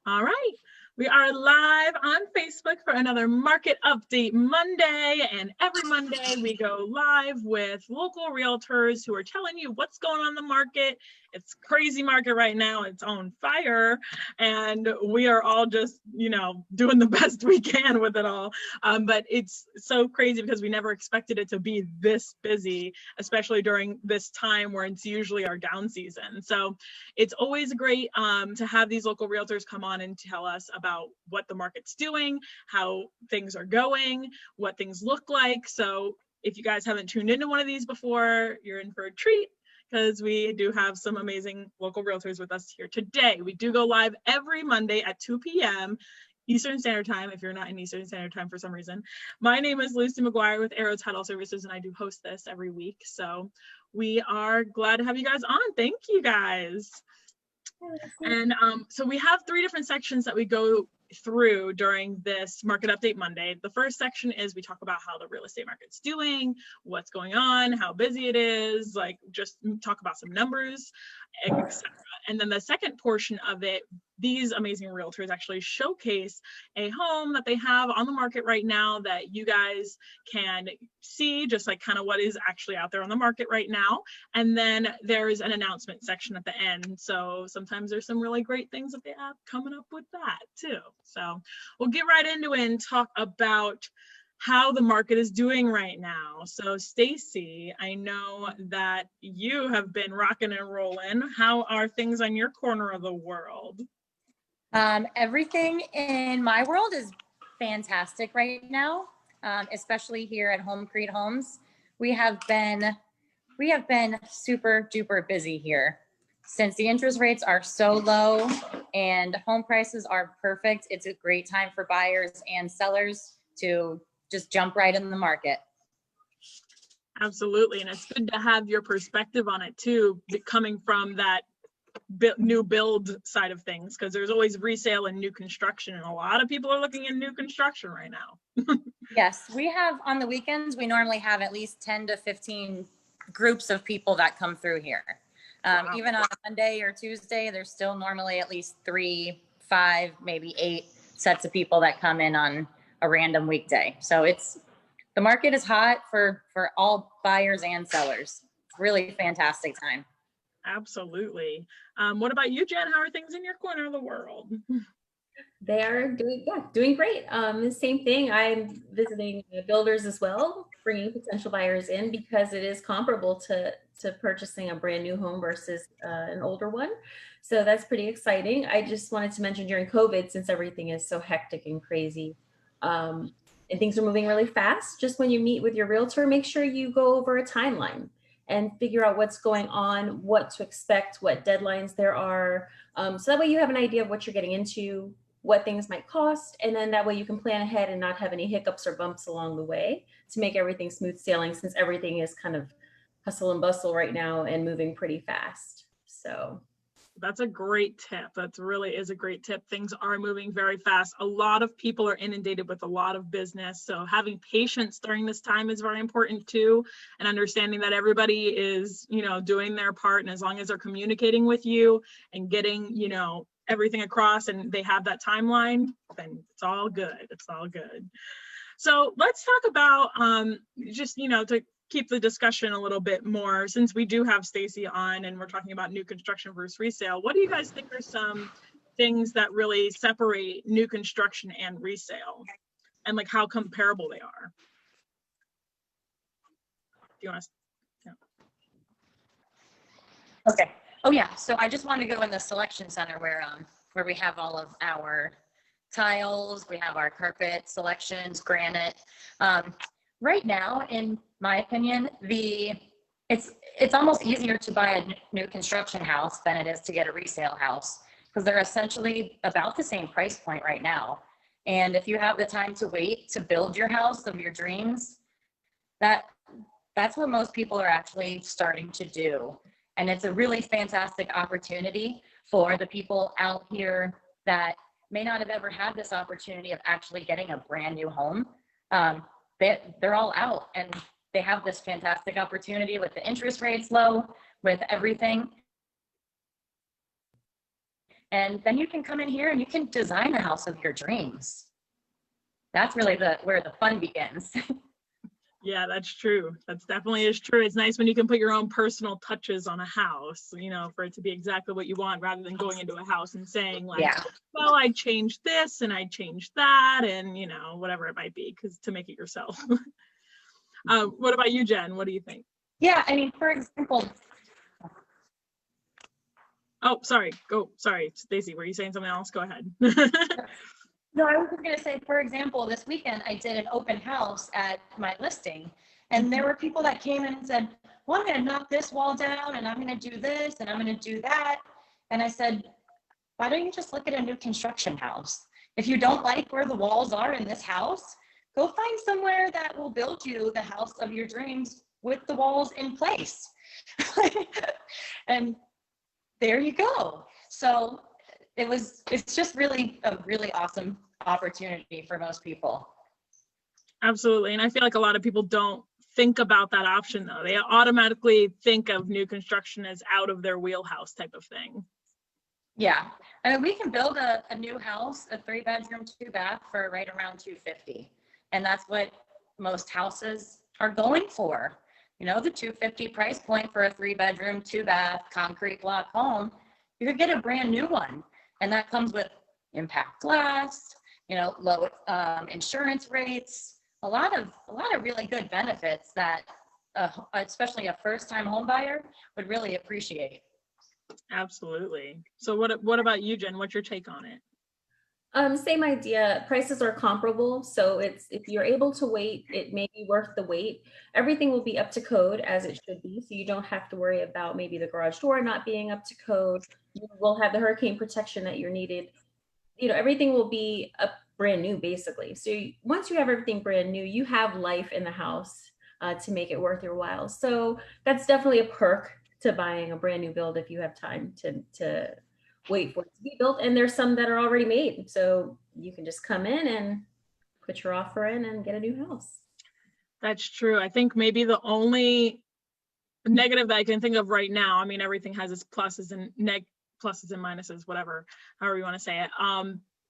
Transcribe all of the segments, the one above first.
All right. We are live on Facebook for another Market Update Monday. And every Monday we go live with local realtors who are telling you what's going on in the market. It's crazy market right now. It's on fire. And we are all just, doing the best we can with it all. But it's so crazy because we never expected it to be this busy, especially during this time where it's usually our down season. So it's always great to have these local realtors come on and tell us about what the market's doing, how things are going, what things look like. So if you guys haven't tuned into one of these before, you're in for a treat because we do have some amazing local realtors with us here today. We do go live every Monday at 2 p.m. Eastern Standard Time, if you're not in Eastern Standard Time for some reason. My name is Lucie McGuire with Arrow Title Services, and I do host this every week. So we are glad to have you guys on. Thank you guys. And so we have three different sections that we go through during this Market Update Monday. The first section is we talk about how the real estate market's doing, what's going on, how busy it is, like just talk about some numbers, etc. And then the second portion of it, these amazing realtors actually showcase a home that they have on the market right now that you guys can see, just like kind of what is actually out there on the market right now. And then there's an announcement section at the end. So sometimes there's some really great things that they have coming up with that too. So we'll get right into it and talk about how the market is doing right now. So Stacy, I know that you have been rocking and rolling. How are things on your corner of the world? Everything in my world is fantastic right now, especially here at Home Creed Homes. We have been super duper busy here. Since the interest rates are so low and home prices are perfect, it's a great time for buyers and sellers to just jump right in the market. Absolutely. And it's good to have your perspective on it too, coming from that new build side of things, because there's always resale and new construction, and a lot of people are looking at new construction right now. Yes, we have on the weekends, we normally have at least 10 to 15 groups of people that come through here. Wow. Even on a Monday or Tuesday, there's still normally at least 3, 5, maybe 8 sets of people that come in on a random weekday. So the market is hot for all buyers and sellers. It's really fantastic time. Absolutely. What about you, Jen? How are things in your corner of the world? They are doing great. Same thing. I'm visiting builders as well, bringing potential buyers in because it is comparable to purchasing a brand new home versus an older one. So that's pretty exciting. I just wanted to mention during COVID, since everything is so hectic and crazy, and things are moving really fast, just when you meet with your realtor, make sure you go over a timeline and figure out what's going on, what to expect, what deadlines there are. So that way you have an idea of what you're getting into, what things might cost, and then that way you can plan ahead and not have any hiccups or bumps along the way to make everything smooth sailing, since everything is kind of hustle and bustle right now and moving pretty fast. So that's a great tip. That really is a great tip. Things are moving very fast. A lot of people are inundated with a lot of business. So having patience during this time is very important too. And understanding that everybody is, doing their part. And as long as they're communicating with you and getting, everything across and they have that timeline, then it's all good. It's all good. So let's talk about just, to keep the discussion a little bit more, since we do have Stacy on and we're talking about new construction versus resale. What do you guys think are some things that really separate new construction and resale, and like how comparable they are? Do you want to? Yeah. Okay. Oh yeah. So I just want to go in the selection center where we have all of our tiles, we have our carpet selections, granite. Right now, in my opinion, it's almost easier to buy a new construction house than it is to get a resale house, because they're essentially about the same price point right now. And if you have the time to wait to build your house of your dreams, that's what most people are actually starting to do. And it's a really fantastic opportunity for the people out here that may not have ever had this opportunity of actually getting a brand new home. They're all out and they have this fantastic opportunity with the interest rates low, with everything. And then you can come in here and you can design a house of your dreams. That's really where the fun begins. Yeah, that's true. That's definitely is true. It's nice when you can put your own personal touches on a house, you know, for it to be exactly what you want, rather than going into a house and saying like, Yeah. well, I changed this and I changed that, and you know, whatever it might be, because to make it yourself. What about you, Jen? What do you think? Yeah, I mean, for example. Oh, sorry. Sorry, Stacy, were you saying something else? Go ahead. No, I was just going to say, for example, this weekend I did an open house at my listing, and there were people that came in and said, well, I'm going to knock this wall down, and I'm going to do this, and I'm going to do that. And I said, why don't you just look at a new construction house? If you don't like where the walls are in this house, go find somewhere that will build you the house of your dreams with the walls in place. And there you go. So it's just really a really awesome opportunity for most people. Absolutely. And I feel like a lot of people don't think about that option though. They automatically think of new construction as out of their wheelhouse type of thing. Yeah. I mean, we can build a new house, a 3-bedroom, 2-bath for right around $250. And that's what most houses are going for. You know, the $250 price point for a 3-bedroom, 2-bath, concrete block home, you could get a brand new one. And that comes with impact glass, you know, low insurance rates, a lot of really good benefits that especially a first-time home buyer would really appreciate. Absolutely. So what about you, Jen? What's your take on it? Same idea. Prices are comparable. So if you're able to wait, it may be worth the wait. Everything will be up to code as it should be. So you don't have to worry about maybe the garage door not being up to code. You will have the hurricane protection that you're needed. You know, everything will be up brand new basically. So once you have everything brand new, you have life in the house to make it worth your while. So that's definitely a perk to buying a brand new build if you have time to wait for it to be built. And there's some that are already made. So you can just come in and put your offer in and get a new house. That's true. I think maybe the only negative that I can think of right now, I mean, everything has its pluses and pluses and minuses, whatever, however you want to say it,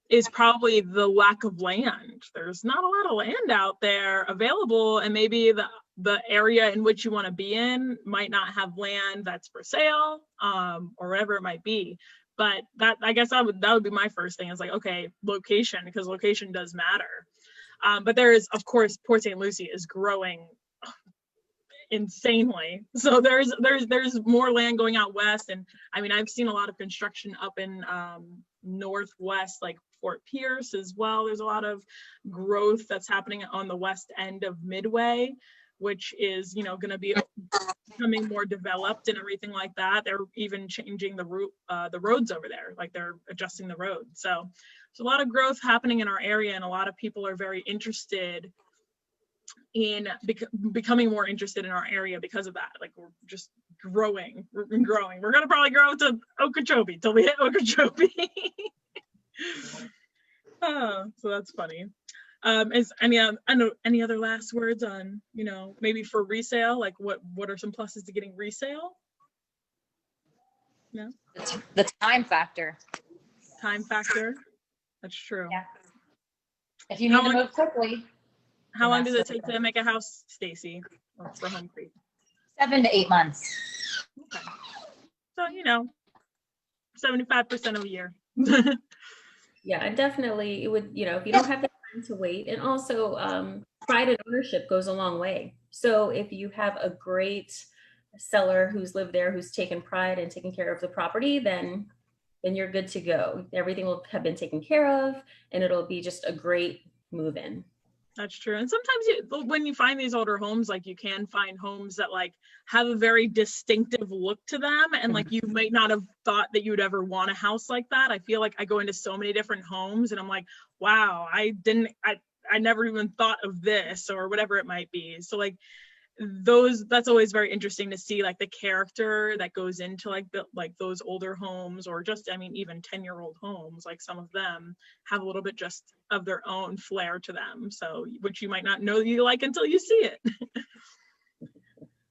is probably the lack of land. There's not a lot of land out there available, and maybe the area in which you want to be in might not have land that's for sale, or whatever it might be. But that, I guess that would be my first thing, is like, okay, location, because location does matter. But there is, of course, Port St. Lucie is growing insanely. So there's more land going out west. And I mean, I've seen a lot of construction up in northwest, like Fort Pierce as well. There's a lot of growth that's happening on the west end of Midway, which is, you know, going to be becoming more developed and everything like that. They're even changing the roads over there, like they're adjusting the road. So there's a lot of growth happening in our area, and a lot of people are very interested in becoming more interested in our area because of that. Like, we're just growing. We're going to probably grow to Okeechobee till we hit Okeechobee. Oh, so that's funny. Is any other last words on, you know, maybe for resale? Like, what are some pluses to getting resale? No? The time factor. Time factor. That's true. Yeah. If you need to move quickly. How long does it take to make a house, Stacy, for Home Creek? 7 to 8 months. Okay. So, you know, 75% of a year. Yeah, definitely. It would, you know, if you don't have the time to wait, and also pride and ownership goes a long way. So if you have a great seller who's lived there, who's taken pride and taken care of the property, then you're good to go. Everything will have been taken care of, and it'll be just a great move in. That's true. And sometimes when you find these older homes, like, you can find homes that like have a very distinctive look to them. And like, you might not have thought that you would ever want a house like that. I feel like I go into so many different homes and I'm like, wow, I never even thought of this, or whatever it might be. So like, that's always very interesting to see, like, the character that goes into like those older homes, or just, I mean, even 10-year-old homes. Like, some of them have a little bit just of their own flair to them, so which you might not know you like until you see it.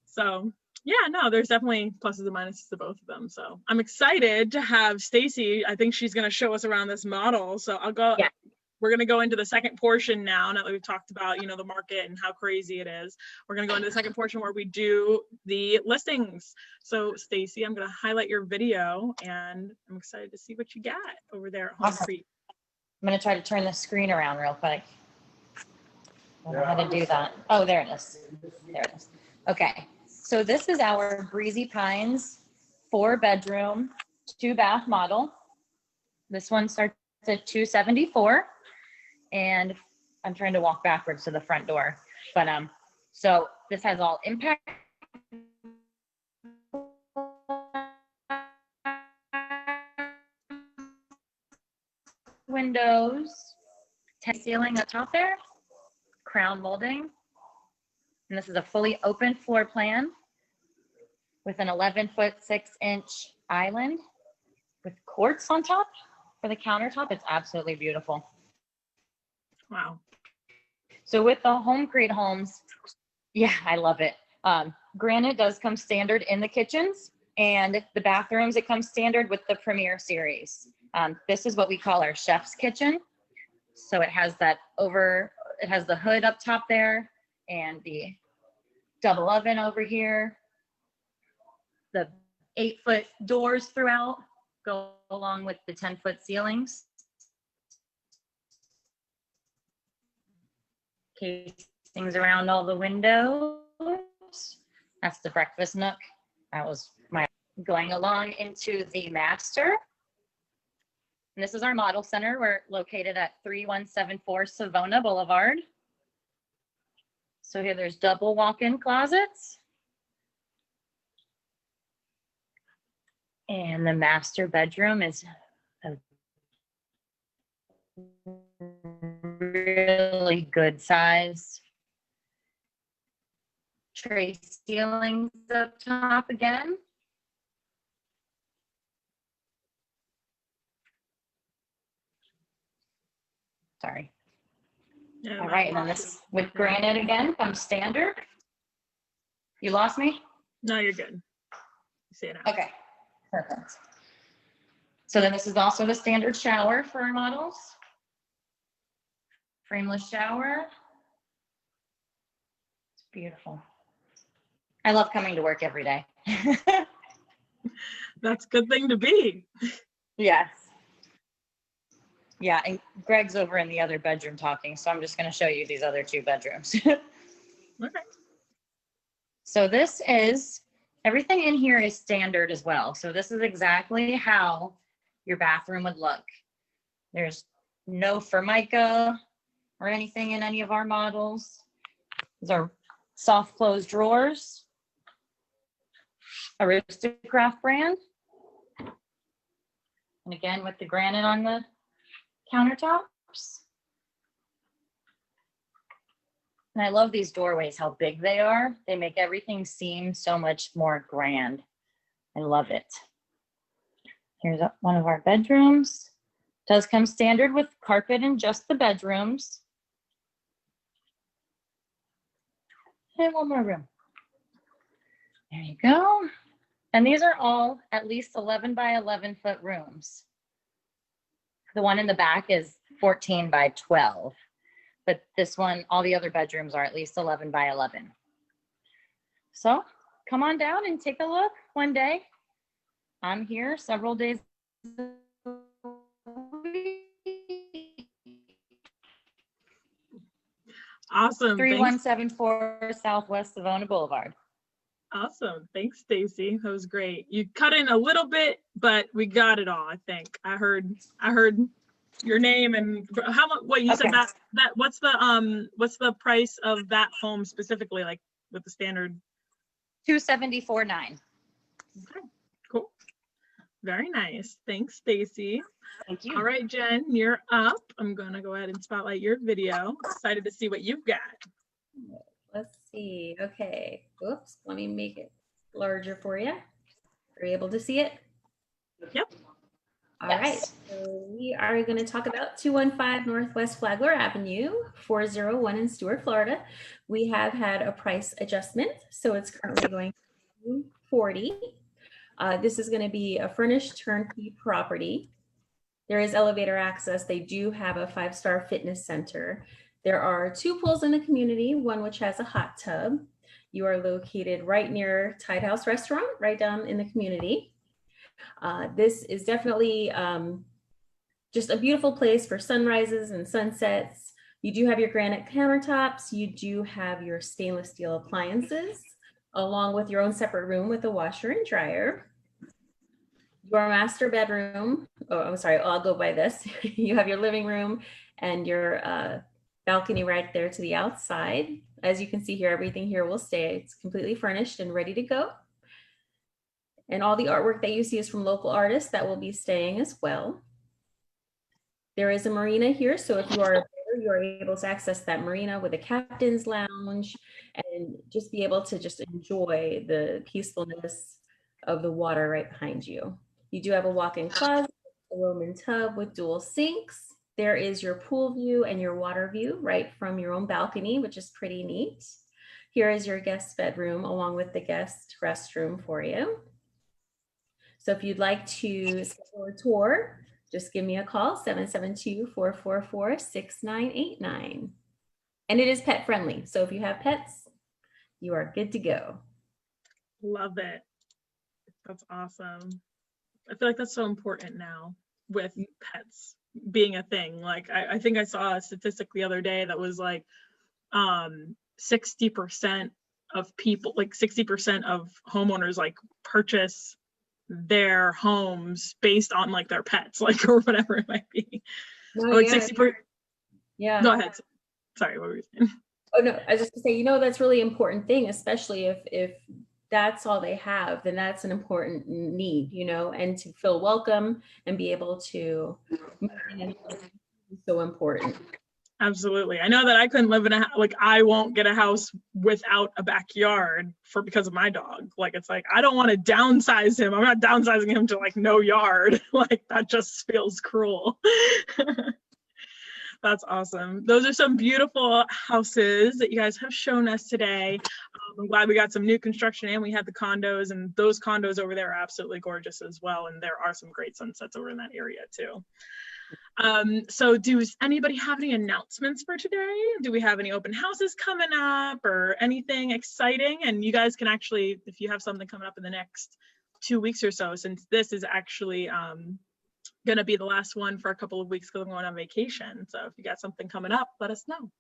So Yeah, no, there's definitely pluses and minuses to both of them. So I'm excited to have Stacy. I think she's going to show us around this model. So Yeah. We're going to go into the second portion now that we've talked about, the market and how crazy it is. We're going to go into the second portion where we do the listings. So Stacy, I'm going to highlight your video and I'm excited to see what you got over there at Home Awesome. Creek. I'm going to try to turn the screen around real quick. I don't know how to do that. Oh, there it is. There it is. Okay. So this is our Breezy Pines 4-bedroom, 2-bath model. This one starts at $274, and I'm trying to walk backwards to the front door. But so this has all impact windows, 10 ceiling up top there, crown molding. And this is a fully open floor plan with an 11-foot 6-inch island with quartz on top for the countertop. It's absolutely beautiful. Wow. So with the Home Create homes, yeah, I love it. Granite does come standard in the kitchens, and the bathrooms, it comes standard with the Premier series. This is what we call our chef's kitchen. So it has it has the hood up top there and the double oven over here. The 8-foot doors throughout go along with the 10-foot ceilings. Casings around all the windows. That's the breakfast nook. That was my going along into the master. And this is our model center. We're located at 3174 Savona Boulevard. So here there's double walk-in closets. And the master bedroom is a really good size. Tray ceilings up top again. Sorry. Yeah, All right, and then this with granite again comes standard. You lost me? No, you're good. You see it now. Okay, perfect. So then this is also the standard shower for our models. Frameless shower. It's beautiful. I love coming to work every day. That's a good thing to be. Yes. Yeah, and Greg's over in the other bedroom talking, so I'm just going to show you these other 2 bedrooms. Okay. So this is, everything in here is standard as well. So this is exactly how your bathroom would look. There's no Formica or anything in any of our models. These are soft close drawers. Aristocraft brand. And again, with the granite on the countertops. And I love these doorways, how big they are. They make everything seem so much more grand. I love it. Here's one of our bedrooms. Does come standard with carpet in just the bedrooms. And one more room. There you go. And these are all at least 11 by 11 foot rooms. The one in the back is 14 by 12, but this one, all the other bedrooms are at least 11 by 11. So come on down and take a look one day. I'm here several days a week. Awesome. 3174 Southwest Savona Boulevard. Awesome. Thanks, Stacy. That was great. You cut in a little bit, but we got it all, I think. I heard your name and how much, what you said that what's the price of that home specifically, like with the standard? $274,900. Okay, cool. Very nice. Thanks, Stacy. Thank you. All right, Jen, you're up. I'm gonna go ahead and spotlight your video. Excited to see what you've got. Let's see. Okay. Oops. Let me make it larger for you. Are you able to see it? Yep. All right. So we are going to talk about 215 Northwest Flagler Avenue, 401 in Stuart, Florida. We have had a price adjustment, so it's currently going 40. This is going to be a furnished turnkey property. There is elevator access. They do have a 5-star fitness center. There are 2 pools in the community, one which has a hot tub. You are located right near Tide House Restaurant, right down in the community. This is definitely just a beautiful place for sunrises and sunsets. You do have your granite countertops. You do have your stainless steel appliances, along with your own separate room with a washer and dryer. Your master bedroom, oh, I'm sorry, I'll go by this. You have your living room and your balcony right there to the outside. As you can see here, everything here will stay. It's completely furnished and ready to go. And all the artwork that you see is from local artists that will be staying as well. There is a marina here, so if you are there, you are able to access that marina with a captain's lounge and just be able to just enjoy the peacefulness of the water right behind you. You do have a walk-in closet, a Roman tub with dual sinks. There is your pool view and your water view right from your own balcony, which is pretty neat. Here is your guest bedroom along with the guest restroom for you. So if you'd like to schedule a tour, just give me a call, 772-444-6989. And it is pet friendly. So if you have pets, you are good to go. Love it. That's awesome. I feel like that's so important now with pets being a thing. Like I think I saw a statistic the other day that was like 60% of people, like 60% of homeowners like purchase their homes based on like their pets, like, or whatever it might be. No, like yeah. 60%. Yeah. Go ahead. Sorry, what were you saying? Oh no, I was just gonna say, that's really important thing, especially if that's all they have, then that's an important need, and to feel welcome and be able to is so important. Absolutely. I know that I couldn't live in I won't get a house without a backyard because of my dog. Like, it's like, I don't want to downsize him. I'm not downsizing him to like no yard. Like, that just feels cruel. That's awesome. Those are some beautiful houses that you guys have shown us today. I'm glad we got some new construction and we had the condos, and those condos over there are absolutely gorgeous as well. And there are some great sunsets over in that area too. So does anybody have any announcements for today? Do we have any open houses coming up or anything exciting? And you guys can actually, if you have something coming up in the next 2 weeks or so, since this is actually going to be the last one for a couple of weeks because I'm going on vacation. So if you got something coming up, let us know.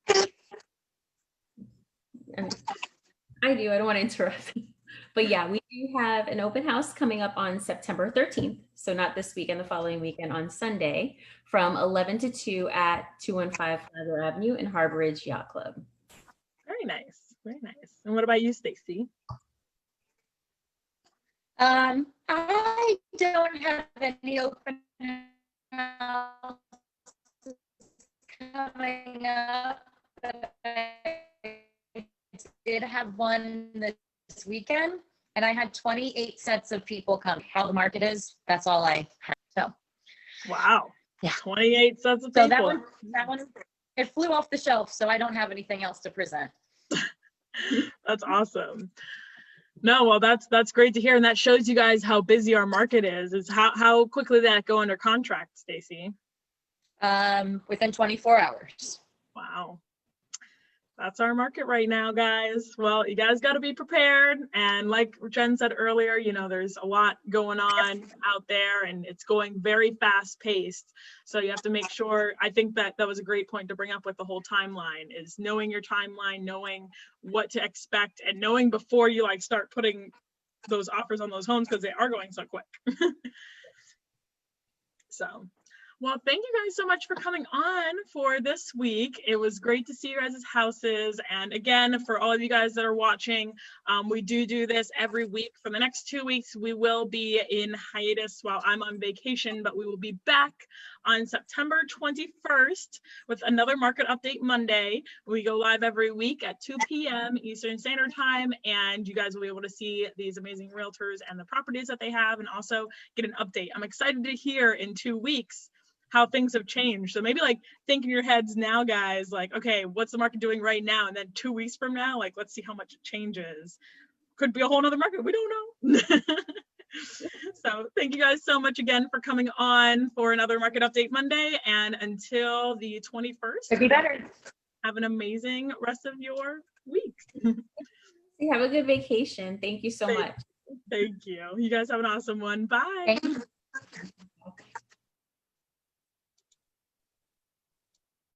I do. I don't want to interrupt. But yeah, we do have an open house coming up on September 13th. So not this weekend, the following weekend on Sunday from 11 to 2 at 215 Flagler Avenue in Harbor Ridge Yacht Club. Very nice. Very nice. And what about you, Stacy? I don't have any open houses coming up, but I did have one this weekend, and I had 28 sets of people come. How the market is, that's all I had. So, wow, yeah, 28 sets of people. So that one, it flew off the shelf. So I don't have anything else to present. That's awesome. No, well, that's great to hear, and that shows you guys how busy our market is. Is how quickly did that go under contract, Stacy? Within 24 hours. Wow. That's our market right now, guys. Well, you guys got to be prepared. And like Jen said earlier, there's a lot going on out there and it's going very fast paced. So you have to make sure, I think that was a great point to bring up with the whole timeline, is knowing your timeline, knowing what to expect, and knowing before you start putting those offers on those homes, because they are going so quick. So. Well, thank you guys so much for coming on for this week. It was great to see you guys' houses. And again, for all of you guys that are watching, we do this every week. For the next 2 weeks, we will be in hiatus while I'm on vacation, but we will be back on September 21st with another Market Update Monday. We go live every week at 2 p.m. Eastern Standard Time, and you guys will be able to see these amazing realtors and the properties that they have, and also get an update. I'm excited to hear in 2 weeks how things have changed. So maybe think in your heads now, guys, okay, what's the market doing right now? And then 2 weeks from now, let's see how much it changes. could be a whole nother market. We don't know. So thank you guys so much again for coming on for another Market Update Monday. And until the 21st, Could be better. have an amazing rest of your week. Have a good vacation. Thank you so much. Thank you. You guys have an awesome one. Bye. Thank you.